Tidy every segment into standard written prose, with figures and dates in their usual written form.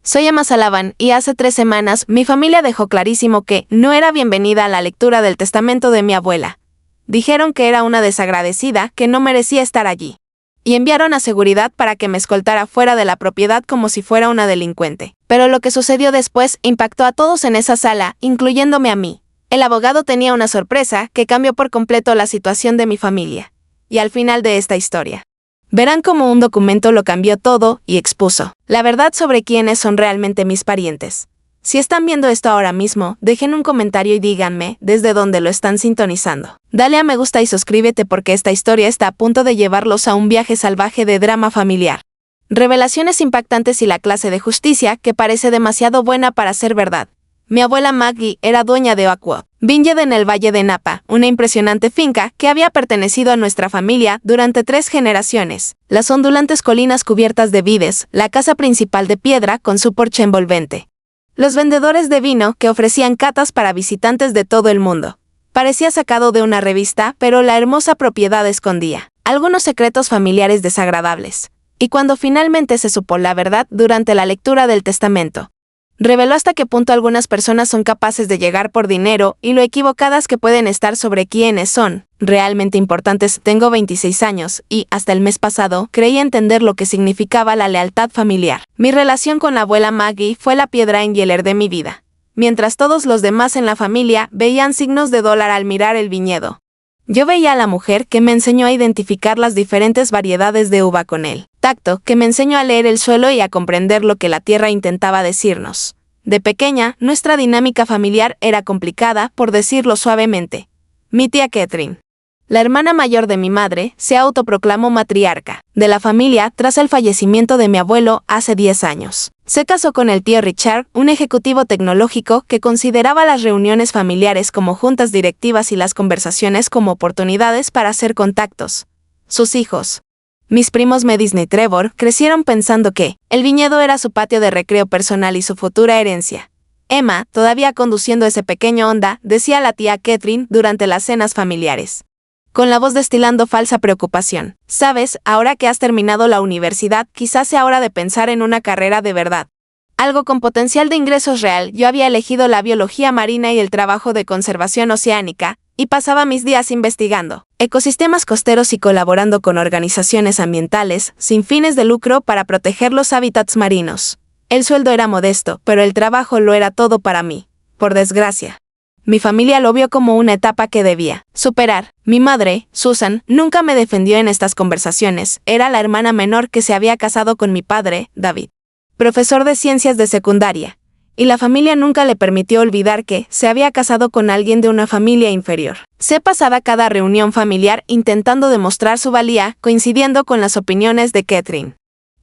Soy Emma Salavan y hace 3 semanas mi familia dejó clarísimo que no era bienvenida a la lectura del testamento de mi abuela. Dijeron que era una desagradecida que no merecía estar allí. Y enviaron a seguridad para que me escoltara fuera de la propiedad como si fuera una delincuente. Pero lo que sucedió después impactó a todos en esa sala, incluyéndome a mí. El abogado tenía una sorpresa que cambió por completo la situación de mi familia. Y al final de esta historia, verán cómo un documento lo cambió todo y expuso la verdad sobre quiénes son realmente mis parientes. Si están viendo esto ahora mismo, dejen un comentario y díganme desde dónde lo están sintonizando. Dale a me gusta y suscríbete porque esta historia está a punto de llevarlos a un viaje salvaje de drama familiar. Revelaciones impactantes y la clase de justicia que parece demasiado buena para ser verdad. Mi abuela Maggie era dueña de Oakwood Vineyard en el Valle de Napa, una impresionante finca que había pertenecido a nuestra familia durante 3 generaciones. Las ondulantes colinas cubiertas de vides, la casa principal de piedra con su porche envolvente. Los vendedores de vino que ofrecían catas para visitantes de todo el mundo. Parecía sacado de una revista, pero la hermosa propiedad escondía algunos secretos familiares desagradables. Y cuando finalmente se supo la verdad durante la lectura del testamento, reveló hasta qué punto algunas personas son capaces de llegar por dinero y lo equivocadas que pueden estar sobre quiénes son realmente importantes. Tengo 26 años y, hasta el mes pasado, creí entender lo que significaba la lealtad familiar. Mi relación con la abuela Maggie fue la piedra angular de mi vida. Mientras todos los demás en la familia veían signos de dólar al mirar el viñedo, yo veía a la mujer que me enseñó a identificar las diferentes variedades de uva con el tacto, que me enseñó a leer el suelo y a comprender lo que la tierra intentaba decirnos. De pequeña, nuestra dinámica familiar era complicada, por decirlo suavemente. Mi tía Catherine, la hermana mayor de mi madre, se autoproclamó matriarca de la familia tras el fallecimiento de mi abuelo hace 10 años. Se casó con el tío Richard, un ejecutivo tecnológico que consideraba las reuniones familiares como juntas directivas y las conversaciones como oportunidades para hacer contactos. Sus hijos, mis primos Medisne y Trevor, crecieron pensando que el viñedo era su patio de recreo personal y su futura herencia. Emma, todavía conduciendo ese pequeño Honda, decía a la tía Catherine durante las cenas familiares, con la voz destilando falsa preocupación: «Sabes, ahora que has terminado la universidad, quizás sea hora de pensar en una carrera de verdad. Algo con potencial de ingresos real». Yo había elegido la biología marina y el trabajo de conservación oceánica, y pasaba mis días investigando ecosistemas costeros y colaborando con organizaciones ambientales sin fines de lucro para proteger los hábitats marinos. El sueldo era modesto, pero el trabajo lo era todo para mí. Por desgracia, mi familia lo vio como una etapa que debía superar. Mi madre, Susan, nunca me defendió en estas conversaciones. Era la hermana menor que se había casado con mi padre, David, profesor de ciencias de secundaria, y la familia nunca le permitió olvidar que se había casado con alguien de una familia inferior. Se pasaba cada reunión familiar intentando demostrar su valía, coincidiendo con las opiniones de Catherine,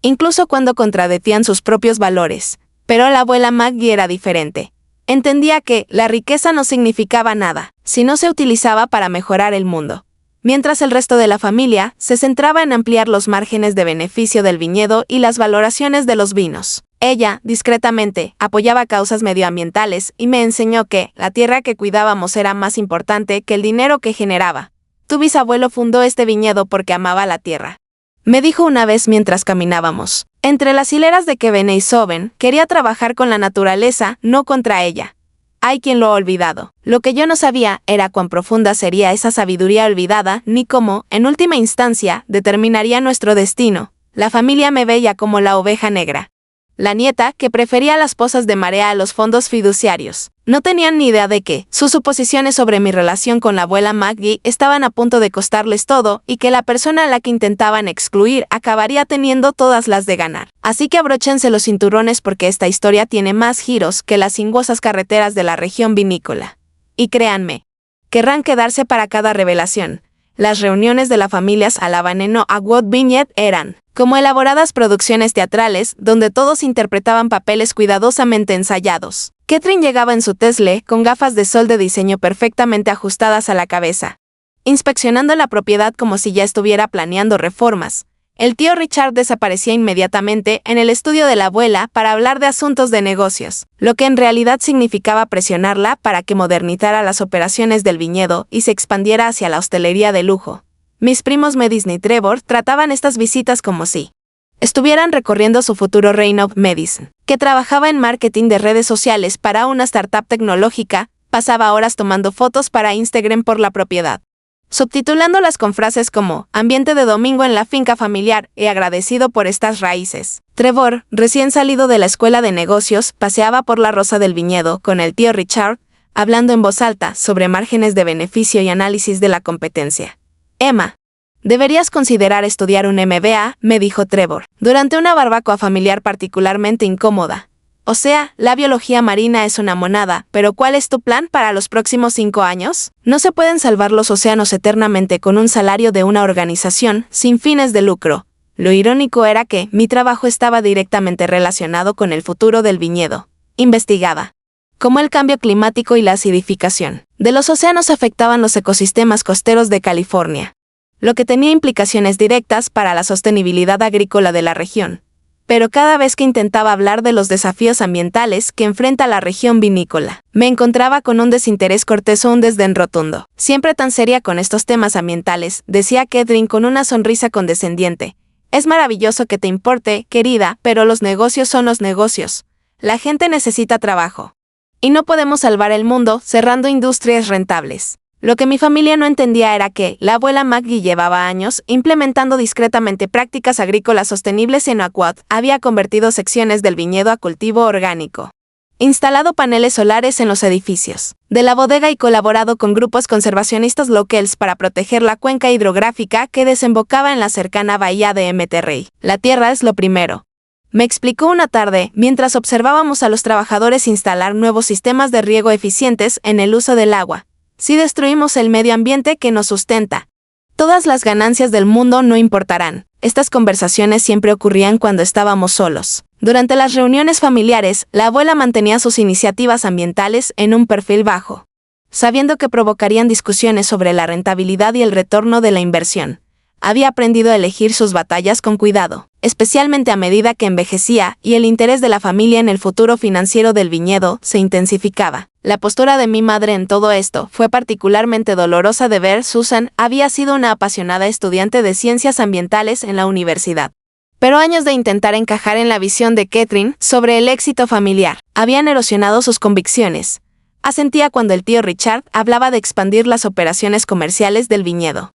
incluso cuando contradecían sus propios valores. Pero la abuela Maggie era diferente. Entendía que la riqueza no significaba nada si no se utilizaba para mejorar el mundo. Mientras el resto de la familia se centraba en ampliar los márgenes de beneficio del viñedo y las valoraciones de los vinos, ella, discretamente, apoyaba causas medioambientales y me enseñó que la tierra que cuidábamos era más importante que el dinero que generaba. Tu bisabuelo fundó este viñedo porque amaba la tierra, me dijo una vez mientras caminábamos. Entre las hileras de Kevene y Soben, quería trabajar con la naturaleza, no contra ella. Hay quien lo ha olvidado. Lo que yo no sabía era cuán profunda sería esa sabiduría olvidada, ni cómo, en última instancia, determinaría nuestro destino. La familia me veía como la oveja negra, la nieta que prefería las pozas de marea a los fondos fiduciarios. No tenían ni idea de que sus suposiciones sobre mi relación con la abuela Maggie estaban a punto de costarles todo y que la persona a la que intentaban excluir acabaría teniendo todas las de ganar. Así que abróchense los cinturones porque esta historia tiene más giros que las sinuosas carreteras de la región vinícola. Y créanme, querrán quedarse para cada revelación. Las reuniones de la familia Salavan en Oakwood Vineyard eran como elaboradas producciones teatrales donde todos interpretaban papeles cuidadosamente ensayados. Catherine llegaba en su Tesla con gafas de sol de diseño perfectamente ajustadas a la cabeza, inspeccionando la propiedad como si ya estuviera planeando reformas. El tío Richard desaparecía inmediatamente en el estudio de la abuela para hablar de asuntos de negocios, lo que en realidad significaba presionarla para que modernizara las operaciones del viñedo y se expandiera hacia la hostelería de lujo. Mis primos Medisne y Trevor trataban estas visitas como si estuvieran recorriendo su futuro reino Medicine, que trabajaba en marketing de redes sociales para una startup tecnológica, pasaba horas tomando fotos para Instagram por la propiedad, subtitulándolas con frases como ambiente de domingo en la finca familiar y agradecido por estas raíces. Trevor, recién salido de la escuela de negocios, paseaba por la rosa del viñedo con el tío Richard, hablando en voz alta sobre márgenes de beneficio y análisis de la competencia. Emma, deberías considerar estudiar un MBA, me dijo Trevor, durante una barbacoa familiar particularmente incómoda. O sea, la biología marina es una monada, pero ¿cuál es tu plan para los próximos 5 años? No se pueden salvar los océanos eternamente con un salario de una organización sin fines de lucro. Lo irónico era que mi trabajo estaba directamente relacionado con el futuro del viñedo. Investigaba cómo el cambio climático y la acidificación de los océanos afectaban los ecosistemas costeros de California, lo que tenía implicaciones directas para la sostenibilidad agrícola de la región. Pero cada vez que intentaba hablar de los desafíos ambientales que enfrenta la región vinícola, me encontraba con un desinterés cortés o un desdén rotundo. Siempre tan seria con estos temas ambientales, decía Catherine con una sonrisa condescendiente. Es maravilloso que te importe, querida, pero los negocios son los negocios. La gente necesita trabajo. Y no podemos salvar el mundo cerrando industrias rentables. Lo que mi familia no entendía era que la abuela Maggie llevaba años implementando discretamente prácticas agrícolas sostenibles en Aquat, había convertido secciones del viñedo a cultivo orgánico, instalado paneles solares en los edificios de la bodega y colaborado con grupos conservacionistas locales para proteger la cuenca hidrográfica que desembocaba en la cercana bahía de Monterrey. La tierra es lo primero, me explicó una tarde mientras observábamos a los trabajadores instalar nuevos sistemas de riego eficientes en el uso del agua. Si destruimos el medio ambiente que nos sustenta, todas las ganancias del mundo no importarán. Estas conversaciones siempre ocurrían cuando estábamos solos. Durante las reuniones familiares, la abuela mantenía sus iniciativas ambientales en un perfil bajo, sabiendo que provocarían discusiones sobre la rentabilidad y el retorno de la inversión. Había aprendido a elegir sus batallas con cuidado, especialmente a medida que envejecía y el interés de la familia en el futuro financiero del viñedo se intensificaba. La postura de mi madre en todo esto fue particularmente dolorosa de ver. Susan había sido una apasionada estudiante de ciencias ambientales en la universidad. Pero años de intentar encajar en la visión de Catherine sobre el éxito familiar habían erosionado sus convicciones. Asentía cuando el tío Richard hablaba de expandir las operaciones comerciales del viñedo.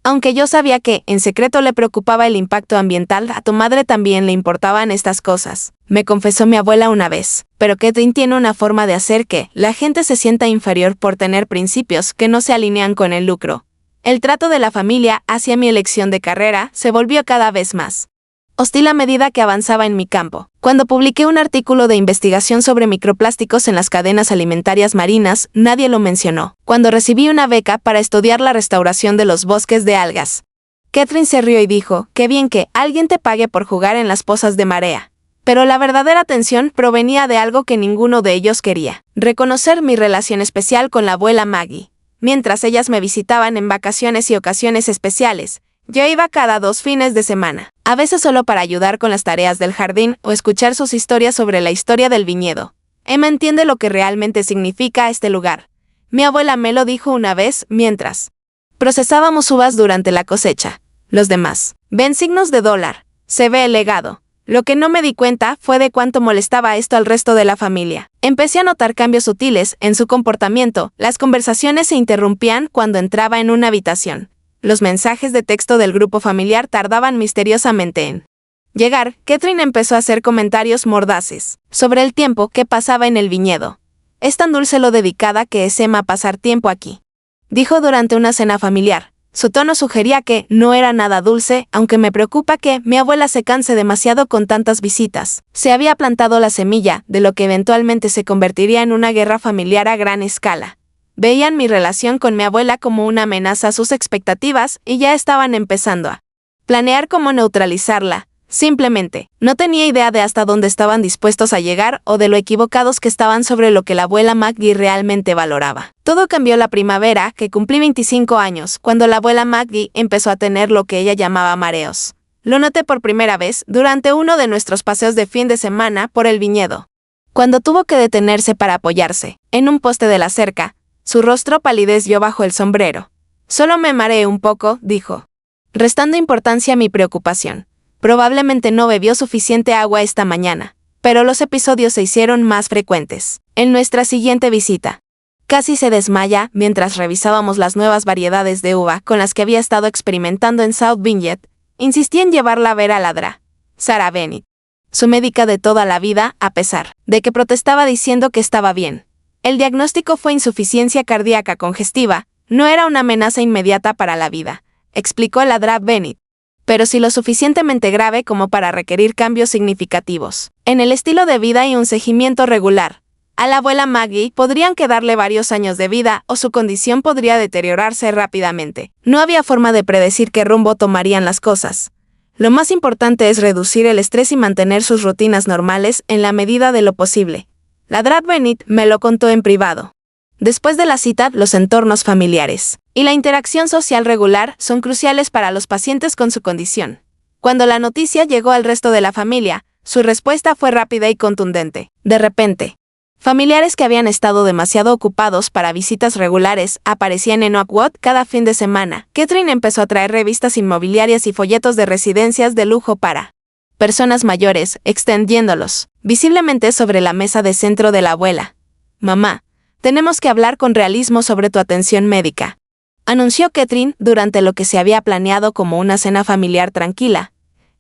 Aunque yo sabía que, en secreto, le preocupaba el impacto ambiental, a tu madre también le importaban estas cosas, me confesó mi abuela una vez. Pero Catherine tiene una forma de hacer que la gente se sienta inferior por tener principios que no se alinean con el lucro. El trato de la familia hacia mi elección de carrera se volvió cada vez más hostil a medida que avanzaba en mi campo. Cuando publiqué un artículo de investigación sobre microplásticos en las cadenas alimentarias marinas, nadie lo mencionó. Cuando recibí una beca para estudiar la restauración de los bosques de algas, Catherine se rió y dijo, qué bien que alguien te pague por jugar en las pozas de marea. Pero la verdadera tensión provenía de algo que ninguno de ellos quería: reconocer mi relación especial con la abuela Maggie. Mientras ellas me visitaban en vacaciones y ocasiones especiales, yo iba cada 2 fines de semana, a veces solo para ayudar con las tareas del jardín o escuchar sus historias sobre la historia del viñedo. Emma entiende lo que realmente significa este lugar. Mi abuela me lo dijo una vez mientras procesábamos uvas durante la cosecha. Los demás ven signos de dólar, se ve el legado. Lo que no me di cuenta fue de cuánto molestaba esto al resto de la familia. Empecé a notar cambios sutiles en su comportamiento. Las conversaciones se interrumpían cuando entraba en una habitación. Los mensajes de texto del grupo familiar tardaban misteriosamente en llegar. Catherine empezó a hacer comentarios mordaces sobre el tiempo que pasaba en el viñedo. Es tan dulce lo dedicada que es Emma a pasar tiempo aquí, dijo durante una cena familiar. Su tono sugería que no era nada dulce, aunque me preocupa que mi abuela se canse demasiado con tantas visitas. Se había plantado la semilla de lo que eventualmente se convertiría en una guerra familiar a gran escala. Veían mi relación con mi abuela como una amenaza a sus expectativas y ya estaban empezando a planear cómo neutralizarla. Simplemente, no tenía idea de hasta dónde estaban dispuestos a llegar o de lo equivocados que estaban sobre lo que la abuela Maggie realmente valoraba. Todo cambió la primavera, que cumplí 25 años, cuando la abuela Maggie empezó a tener lo que ella llamaba mareos. Lo noté por primera vez durante uno de nuestros paseos de fin de semana por el viñedo. Cuando tuvo que detenerse para apoyarse en un poste de la cerca, su rostro palideció bajo el sombrero. Solo me mareé un poco, dijo, restando importancia a mi preocupación. Probablemente no bebió suficiente agua esta mañana, pero los episodios se hicieron más frecuentes. En nuestra siguiente visita, casi se desmaya mientras revisábamos las nuevas variedades de uva con las que había estado experimentando en South Vineyard. Insistí en llevarla a ver a la Dra. Sarah Bennett, su médica de toda la vida, a pesar de que protestaba diciendo que estaba bien. El diagnóstico fue insuficiencia cardíaca congestiva, no era una amenaza inmediata para la vida, explicó la Dra. Bennett, pero sí lo suficientemente grave como para requerir cambios significativos en el estilo de vida y un seguimiento regular. A la abuela Maggie podrían quedarle varios años de vida o su condición podría deteriorarse rápidamente. No había forma de predecir qué rumbo tomarían las cosas. Lo más importante es reducir el estrés y mantener sus rutinas normales en la medida de lo posible. La Dra. Bennett me lo contó en privado. Después de la cita, los entornos familiares y la interacción social regular son cruciales para los pacientes con su condición. Cuando la noticia llegó al resto de la familia, su respuesta fue rápida y contundente. De repente, familiares que habían estado demasiado ocupados para visitas regulares aparecían en Oakwood cada fin de semana. Catherine empezó a traer revistas inmobiliarias y folletos de residencias de lujo para personas mayores, extendiéndolos visiblemente sobre la mesa de centro de la abuela. «Mamá, tenemos que hablar con realismo sobre tu atención médica», anunció Catherine durante lo que se había planeado como una cena familiar tranquila.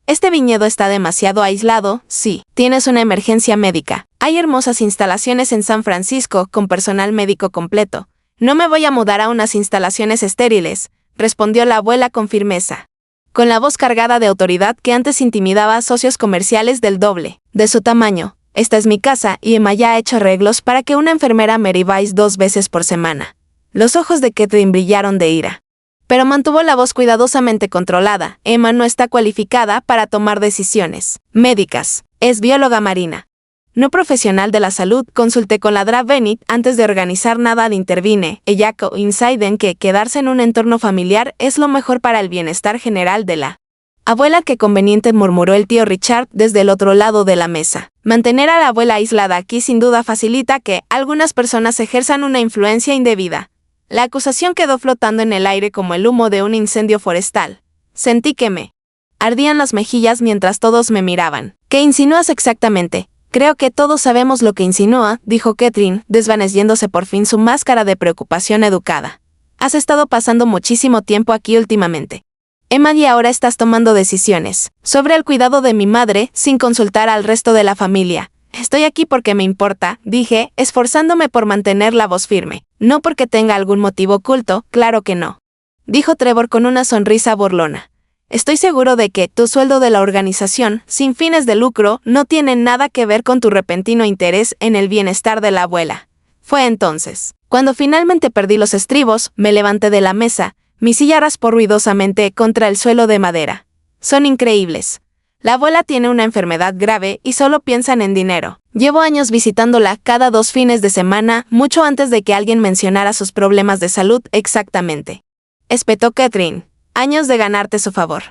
«Este viñedo está demasiado aislado, sí. Tienes una emergencia médica. Hay hermosas instalaciones en San Francisco con personal médico completo. No me voy a mudar a unas instalaciones estériles», respondió la abuela con firmeza, con la voz cargada de autoridad que antes intimidaba a socios comerciales del doble de su tamaño. «Esta es mi casa y Emma ya ha hecho arreglos para que una enfermera me revise 2 veces por semana». Los ojos de Catherine brillaron de ira, pero mantuvo la voz cuidadosamente controlada. «Emma no está cualificada para tomar decisiones médicas. Es bióloga marina, no profesional de la salud. Consulté con la Dra. Bennett antes de organizar nada», intervine. «Ella coincide en que quedarse en un entorno familiar es lo mejor para el bienestar general de la abuela». «Qué conveniente», murmuró el tío Richard desde el otro lado de la mesa. «Mantener a la abuela aislada aquí sin duda facilita que algunas personas ejerzan una influencia indebida». La acusación quedó flotando en el aire como el humo de un incendio forestal. Sentí que me ardían las mejillas mientras todos me miraban. «¿Qué insinúas exactamente?» «Creo que todos sabemos lo que insinúa», dijo Catherine, desvaneciéndose por fin su máscara de preocupación educada. «Has estado pasando muchísimo tiempo aquí últimamente, Emma, y ahora estás tomando decisiones sobre el cuidado de mi madre sin consultar al resto de la familia». «Estoy aquí porque me importa», dije, esforzándome por mantener la voz firme. «No porque tenga algún motivo oculto, claro que no», dijo Trevor con una sonrisa burlona. «Estoy seguro de que tu sueldo de la organización, sin fines de lucro, no tiene nada que ver con tu repentino interés en el bienestar de la abuela». Fue entonces cuando finalmente perdí los estribos, me levanté de la mesa, mi silla raspó ruidosamente contra el suelo de madera. «Son increíbles. La abuela tiene una enfermedad grave y solo piensan en dinero. Llevo años visitándola cada 2 fines de semana, mucho antes de que alguien mencionara sus problemas de salud exactamente», espetó Catherine. «Años de ganarte su favor.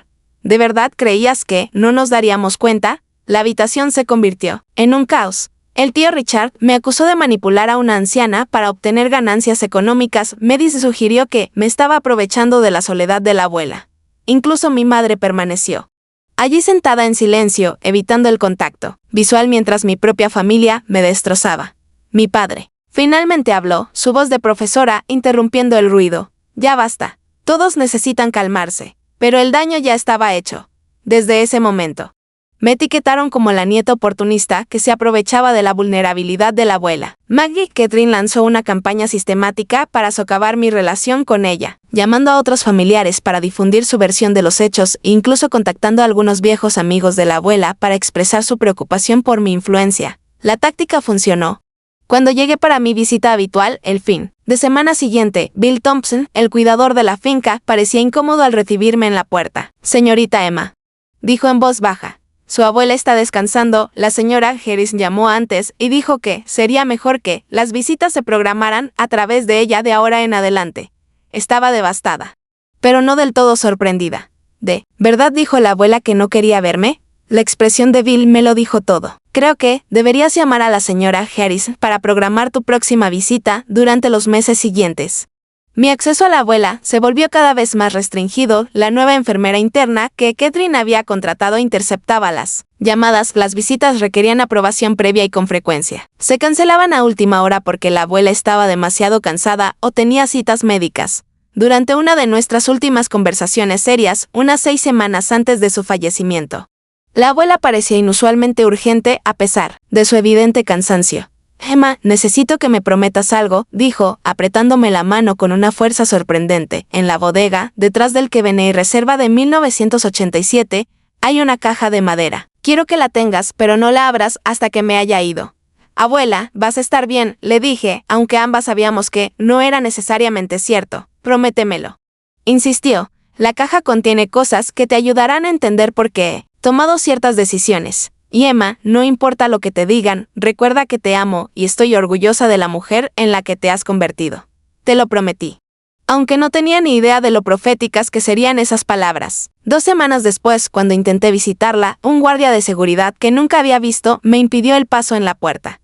¿De verdad creías que no nos daríamos cuenta?». La habitación se convirtió en un caos. El tío Richard me acusó de manipular a una anciana para obtener ganancias económicas. Medis sugirió que me estaba aprovechando de la soledad de la abuela. Incluso mi madre permaneció allí sentada en silencio, evitando el contacto visual mientras mi propia familia me destrozaba. Mi padre finalmente habló, su voz de profesora interrumpiendo el ruido. «Ya basta. Todos necesitan calmarse». Pero el daño ya estaba hecho. Desde ese momento, me etiquetaron como la nieta oportunista que se aprovechaba de la vulnerabilidad de la abuela. Maggie Catherine lanzó una campaña sistemática para socavar mi relación con ella, llamando a otros familiares para difundir su versión de los hechos e incluso contactando a algunos viejos amigos de la abuela para expresar su preocupación por mi influencia. La táctica funcionó. Cuando llegué para mi visita habitual, el fin de semana siguiente, Bill Thompson, el cuidador de la finca, parecía incómodo al recibirme en la puerta. «Señorita Emma», dijo en voz baja. «Su abuela está descansando». La señora Harris llamó antes y dijo que sería mejor que las visitas se programaran a través de ella de ahora en adelante. Estaba devastada, pero no del todo sorprendida. «¿De verdad dijo la abuela que no quería verme?». La expresión de Bill me lo dijo todo. «Creo que deberías llamar a la señora Harris para programar tu próxima visita durante los meses siguientes». Mi acceso a la abuela se volvió cada vez más restringido. La nueva enfermera interna que Catherine había contratado interceptaba las llamadas. Las visitas requerían aprobación previa y con frecuencia. Se cancelaban a última hora porque la abuela estaba demasiado cansada o tenía citas médicas. Durante una de nuestras últimas conversaciones serias, unas 6 semanas antes de su fallecimiento, la abuela parecía inusualmente urgente a pesar de su evidente cansancio. «Emma, necesito que me prometas algo», dijo, apretándome la mano con una fuerza sorprendente. «En la bodega, detrás del Keveney Reserva de 1987, hay una caja de madera. Quiero que la tengas, pero no la abras hasta que me haya ido». «Abuela, vas a estar bien», le dije, aunque ambas sabíamos que no era necesariamente cierto. «Prométemelo», insistió. «La caja contiene cosas que te ayudarán a entender por qué he tomado ciertas decisiones. Y Emma, no importa lo que te digan, recuerda que te amo y estoy orgullosa de la mujer en la que te has convertido. Te lo prometí». Aunque no tenía ni idea de lo proféticas que serían esas palabras. 2 semanas después, cuando intenté visitarla, un guardia de seguridad que nunca había visto me impidió el paso en la puerta.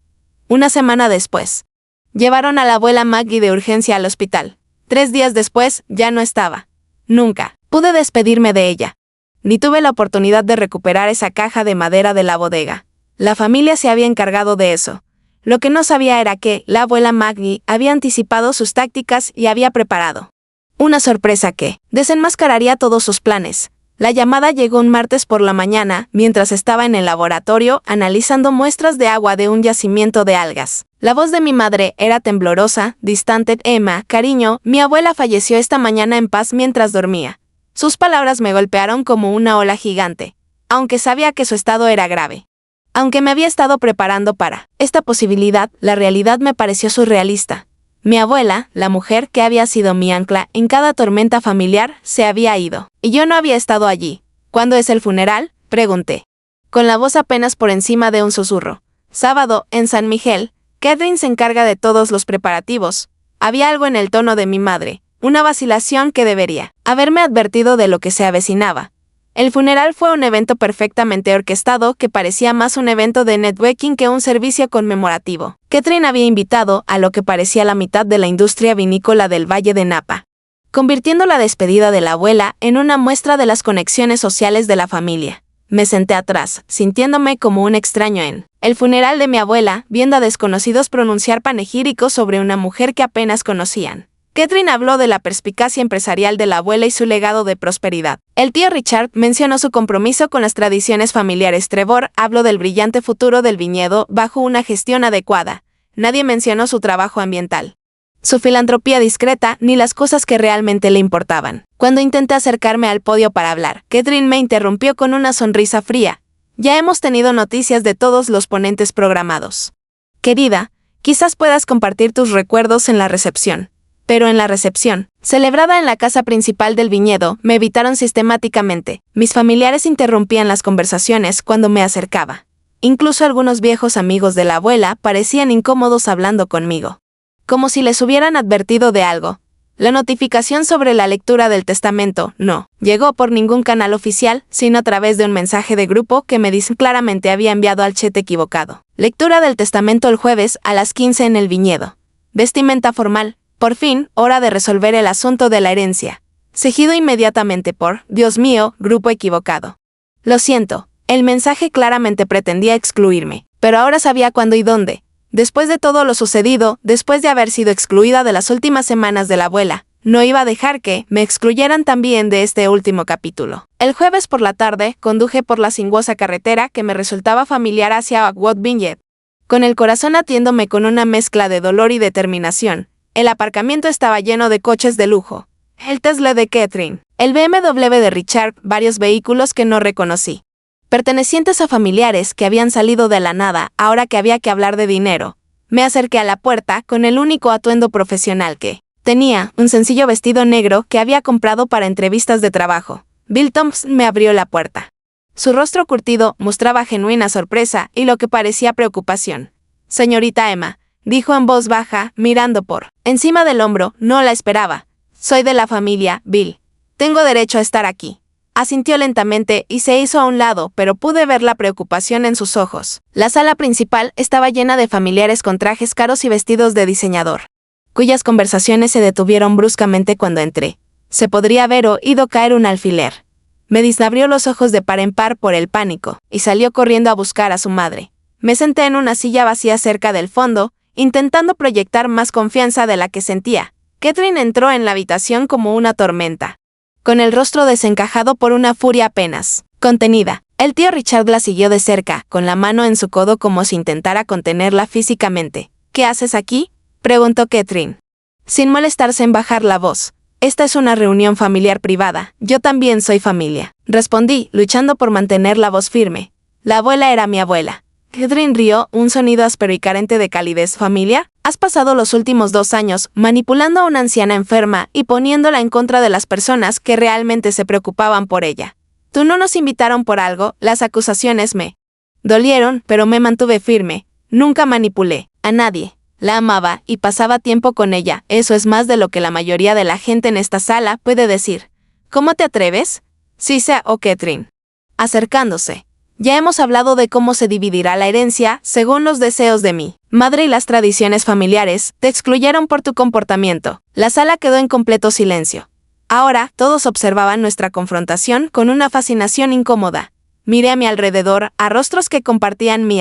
1 semana después, llevaron a la abuela Maggie de urgencia al hospital. 3 días después, ya no estaba. Nunca pude despedirme de ella. Ni tuve la oportunidad de recuperar esa caja de madera de la bodega. La familia se había encargado de eso. Lo que no sabía era que la abuela Maggie había anticipado sus tácticas y había preparado una sorpresa que desenmascararía todos sus planes. La llamada llegó un martes por la mañana, mientras estaba en el laboratorio analizando muestras de agua de un yacimiento de algas. La voz de mi madre era temblorosa, distante. «Emma, cariño, mi abuela falleció esta mañana en paz mientras dormía». Sus palabras me golpearon como una ola gigante, aunque sabía que su estado era grave. Aunque me había estado preparando para esta posibilidad, la realidad me pareció surrealista. Mi abuela, la mujer que había sido mi ancla en cada tormenta familiar, se había ido, y yo no había estado allí. «¿Cuándo es el funeral?», pregunté, con la voz apenas por encima de un susurro. «Sábado, en San Miguel. Catherine se encarga de todos los preparativos». Había algo en el tono de mi madre, una vacilación que debería haberme advertido de lo que se avecinaba. El funeral fue un evento perfectamente orquestado que parecía más un evento de networking que un servicio conmemorativo. Catherine había invitado a lo que parecía la mitad de la industria vinícola del Valle de Napa, convirtiendo la despedida de la abuela en una muestra de las conexiones sociales de la familia. Me senté atrás, sintiéndome como un extraño en el funeral de mi abuela, viendo a desconocidos pronunciar panegíricos sobre una mujer que apenas conocían. Catherine habló de la perspicacia empresarial de la abuela y su legado de prosperidad. El tío Richard mencionó su compromiso con las tradiciones familiares. Trevor habló del brillante futuro del viñedo bajo una gestión adecuada. Nadie mencionó su trabajo ambiental, su filantropía discreta, ni las cosas que realmente le importaban. Cuando intenté acercarme al podio para hablar, Catherine me interrumpió con una sonrisa fría. «Ya hemos tenido noticias de todos los ponentes programados. Querida, quizás puedas compartir tus recuerdos en la recepción». Pero en la recepción, celebrada en la casa principal del viñedo, me evitaron sistemáticamente. Mis familiares interrumpían las conversaciones cuando me acercaba. Incluso algunos viejos amigos de la abuela parecían incómodos hablando conmigo, como si les hubieran advertido de algo. La notificación sobre la lectura del testamento no llegó por ningún canal oficial, sino a través de un mensaje de grupo que me dice claramente había enviado al chat equivocado. Lectura del testamento el jueves a las 15 en el viñedo. Vestimenta formal. Por fin, hora de resolver el asunto de la herencia. Seguido inmediatamente por, Dios mío, grupo equivocado. Lo siento, el mensaje claramente pretendía excluirme, pero ahora sabía cuándo y dónde. Después de todo lo sucedido, después de haber sido excluida de las últimas semanas de la abuela, no iba a dejar que me excluyeran también de este último capítulo. El jueves por la tarde, conduje por la sinuosa carretera que me resultaba familiar hacia Oakwood Vineyard, con el corazón latiéndome con una mezcla de dolor y determinación. El aparcamiento estaba lleno de coches de lujo. El Tesla de Catherine, el BMW de Richard, varios vehículos que no reconocí, pertenecientes a familiares que habían salido de la nada ahora que había que hablar de dinero. Me acerqué a la puerta con el único atuendo profesional que tenía, un sencillo vestido negro que había comprado para entrevistas de trabajo. Bill Thompson me abrió la puerta. Su rostro curtido mostraba genuina sorpresa y lo que parecía preocupación. «Señorita Emma», dijo en voz baja, mirando por encima del hombro, «no la esperaba. Soy de la familia, Bill. Tengo derecho a estar aquí». Asintió lentamente y se hizo a un lado, pero pude ver la preocupación en sus ojos. La sala principal estaba llena de familiares con trajes caros y vestidos de diseñador. cuyas conversaciones se detuvieron bruscamente cuando entré. Se podría haber oído caer un alfiler. Medis abrió los ojos de par en par por el pánico, y salió corriendo a buscar a su madre. Me senté en una silla vacía cerca del fondo, intentando proyectar más confianza de la que sentía. Catherine entró en la habitación como una tormenta, con el rostro desencajado por una furia apenas contenida. El tío Richard la siguió de cerca, con la mano en su codo como si intentara contenerla físicamente. «¿Qué haces aquí?», preguntó Catherine, sin molestarse en bajar la voz. «Esta es una reunión familiar privada. Yo también soy familia», respondí, luchando por mantener la voz firme. La abuela era mi abuela. Catherine rió, un sonido áspero y carente de calidez. «¿Familia? Has pasado los últimos 2 años manipulando a una anciana enferma y poniéndola en contra de las personas que realmente se preocupaban por ella. Tú no nos invitaron por algo, las acusaciones me dolieron, pero me mantuve firme. Nunca manipulé a nadie. La amaba y pasaba tiempo con ella. Eso es más de lo que la mayoría de la gente en esta sala puede decir». «¿Cómo te atreves?», Cisa o Catherine, acercándose. «Ya hemos hablado de cómo se dividirá la herencia según los deseos de mi madre y las tradiciones familiares te excluyeron por tu comportamiento». La sala quedó en completo silencio. Ahora, todos observaban nuestra confrontación con una fascinación incómoda. Miré a mi alrededor, a rostros que compartían mi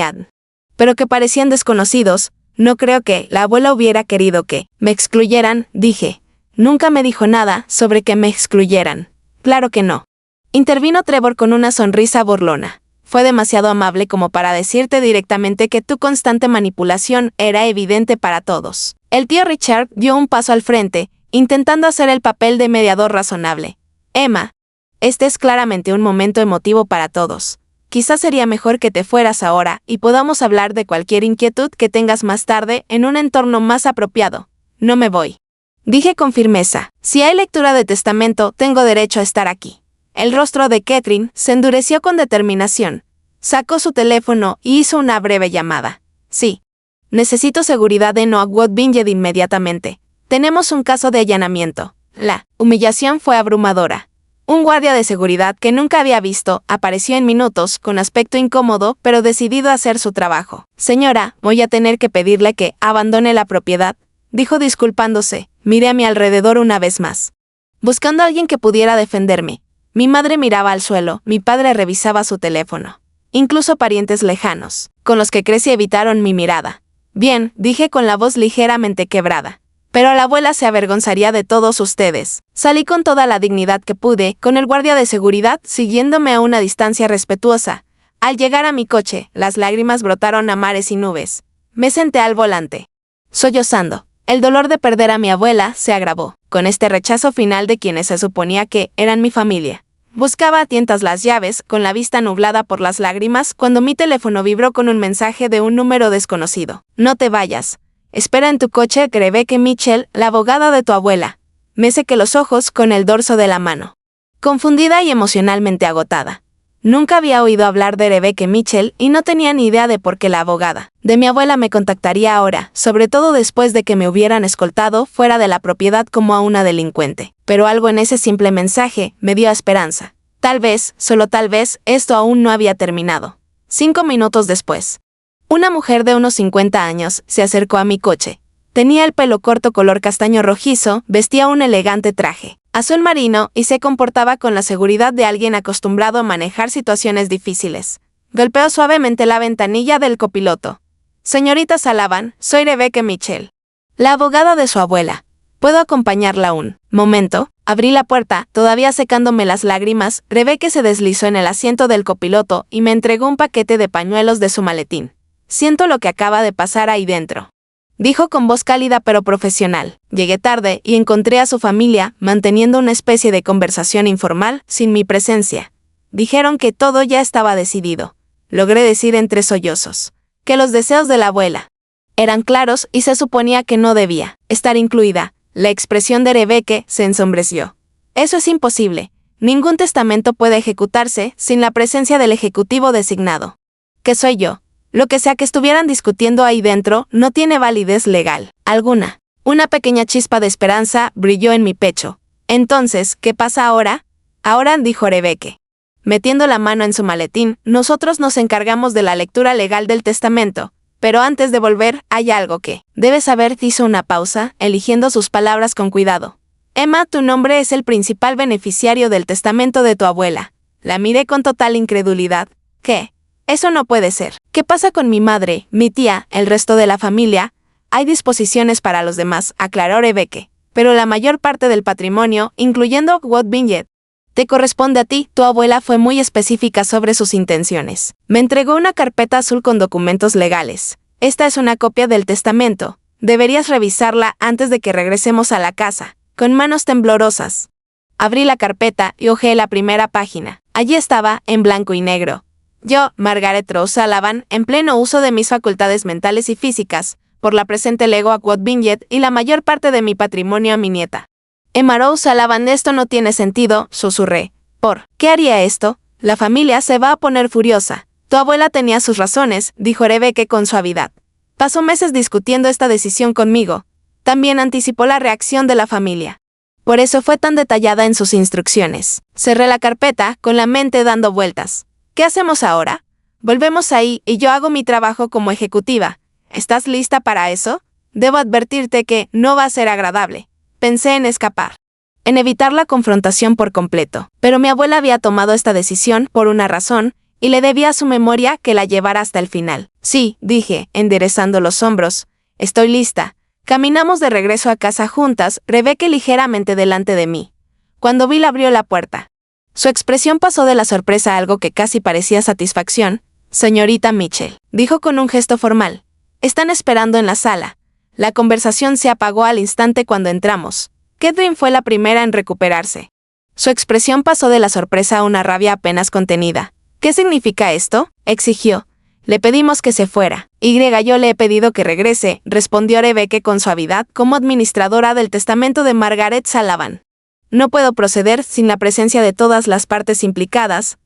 pero que parecían desconocidos. «No creo que la abuela hubiera querido que me excluyeran», dije. «Nunca me dijo nada sobre que me excluyeran». «Claro que no», intervino Trevor con una sonrisa burlona. «Fue demasiado amable como para decirte directamente que tu constante manipulación era evidente para todos». El tío Richard dio un paso al frente, intentando hacer el papel de mediador razonable. «Emma, este es claramente un momento emotivo para todos. Quizás sería mejor que te fueras ahora y podamos hablar de cualquier inquietud que tengas más tarde en un entorno más apropiado». «No me voy», dije con firmeza. «Si hay lectura de testamento, tengo derecho a estar aquí». El rostro de Catherine se endureció con determinación. Sacó su teléfono y hizo una breve llamada. «Sí. Necesito seguridad de Noakwood Vineyard inmediatamente. Tenemos un caso de allanamiento». La humillación fue abrumadora. Un guardia de seguridad que nunca había visto apareció en minutos, con aspecto incómodo, pero decidido a hacer su trabajo. «Señora, voy a tener que pedirle que abandone la propiedad», dijo disculpándose. Miré a mi alrededor una vez más, buscando a alguien que pudiera defenderme. Mi madre miraba al suelo, mi padre revisaba su teléfono. Incluso parientes lejanos, con los que crecí, evitaron mi mirada. «Bien», dije con la voz ligeramente quebrada. «Pero la abuela se avergonzaría de todos ustedes». Salí con toda la dignidad que pude, con el guardia de seguridad siguiéndome a una distancia respetuosa. Al llegar a mi coche, las lágrimas brotaron a mares y nubes. Me senté al volante, sollozando. El dolor de perder a mi abuela se agravó, con este rechazo final de quienes se suponía que eran mi familia. Buscaba a tientas las llaves, con la vista nublada por las lágrimas, cuando mi teléfono vibró con un mensaje de un número desconocido. «No te vayas. Espera en tu coche, Rebecca Mitchell, la abogada de tu abuela». Me sequé los ojos con el dorso de la mano, confundida y emocionalmente agotada. Nunca había oído hablar de Rebecca Mitchell y no tenía ni idea de por qué la abogada de mi abuela me contactaría ahora, sobre todo después de que me hubieran escoltado fuera de la propiedad como a una delincuente. Pero algo en ese simple mensaje me dio esperanza. Tal vez, solo tal vez, esto aún no había terminado. 5 minutos después, una mujer de unos 50 años se acercó a mi coche. Tenía el pelo corto color castaño rojizo, vestía un elegante traje azul marino y se comportaba con la seguridad de alguien acostumbrado a manejar situaciones difíciles. Golpeó suavemente la ventanilla del copiloto. «Señorita Sullivan, soy Rebecca Mitchell, la abogada de su abuela. ¿Puedo acompañarla un momento?». Abrí la puerta, todavía secándome las lágrimas. Rebecca se deslizó en el asiento del copiloto y me entregó un paquete de pañuelos de su maletín. «Siento lo que acaba de pasar ahí dentro», dijo con voz cálida pero profesional. Llegué tarde y encontré a su familia manteniendo una especie de conversación informal sin mi presencia. Dijeron que todo ya estaba decidido. Logré decir entre sollozos que los deseos de la abuela eran claros y se suponía que no debía estar incluida. La expresión de Rebecca se ensombreció. «Eso es imposible. Ningún testamento puede ejecutarse sin la presencia del ejecutivo designado. ¿Qué soy yo? Lo que sea que estuvieran discutiendo ahí dentro no tiene validez legal alguna». Una pequeña chispa de esperanza brilló en mi pecho. «Entonces, ¿qué pasa ahora?». «Ahora», dijo Rebecca, metiendo la mano en su maletín, «nosotros nos encargamos de la lectura legal del testamento. Pero antes de volver, hay algo que debes saber. Hizo una pausa, eligiendo sus palabras con cuidado. Emma, tu nombre es el principal beneficiario del testamento de tu abuela. La miré con total incredulidad. ¿Qué? Eso no puede ser. ¿Qué pasa con mi madre, mi tía, el resto de la familia? Hay disposiciones para los demás, aclaró Rebecca. Pero la mayor parte del patrimonio, incluyendo Wood Vineyard, te corresponde a ti. Tu abuela fue muy específica sobre sus intenciones. Me entregó una carpeta azul con documentos legales. Esta es una copia del testamento. Deberías revisarla antes de que regresemos a la casa. Con manos temblorosas. Abrí la carpeta y hojeé la primera página. Allí estaba, en blanco y negro. Yo, Margaret Rose Sullivan, en pleno uso de mis facultades mentales y físicas, por la presente lego a Wood Vineyard y la mayor parte de mi patrimonio a mi nieta. Emma Rose Sullivan, esto no tiene sentido, susurré. ¿Por qué haría esto? La familia se va a poner furiosa. Tu abuela tenía sus razones, dijo Rebecca con suavidad. Pasó meses discutiendo esta decisión conmigo. También anticipó la reacción de la familia. Por eso fue tan detallada en sus instrucciones. Cerré la carpeta, con la mente dando vueltas. ¿Qué hacemos ahora? Volvemos ahí y yo hago mi trabajo como ejecutiva. ¿Estás lista para eso? Debo advertirte que no va a ser agradable. Pensé en escapar, en evitar la confrontación por completo. Pero mi abuela había tomado esta decisión por una razón, y le debía a su memoria que la llevara hasta el final. Sí, dije, enderezando los hombros. Estoy lista. Caminamos de regreso a casa juntas, Rebecca ligeramente delante de mí. Cuando Bill abrió la puerta, su expresión pasó de la sorpresa a algo que casi parecía satisfacción. Señorita Mitchell, dijo con un gesto formal. Están esperando en la sala. La conversación se apagó al instante cuando entramos. Catherine fue la primera en recuperarse. Su expresión pasó de la sorpresa a una rabia apenas contenida. ¿Qué significa esto?, exigió. Le pedimos que se fuera. Yo le he pedido que regrese, respondió Rebecca con suavidad, como administradora del testamento de Margaret Sullivan. No puedo proceder sin la presencia de todas las partes implicadas,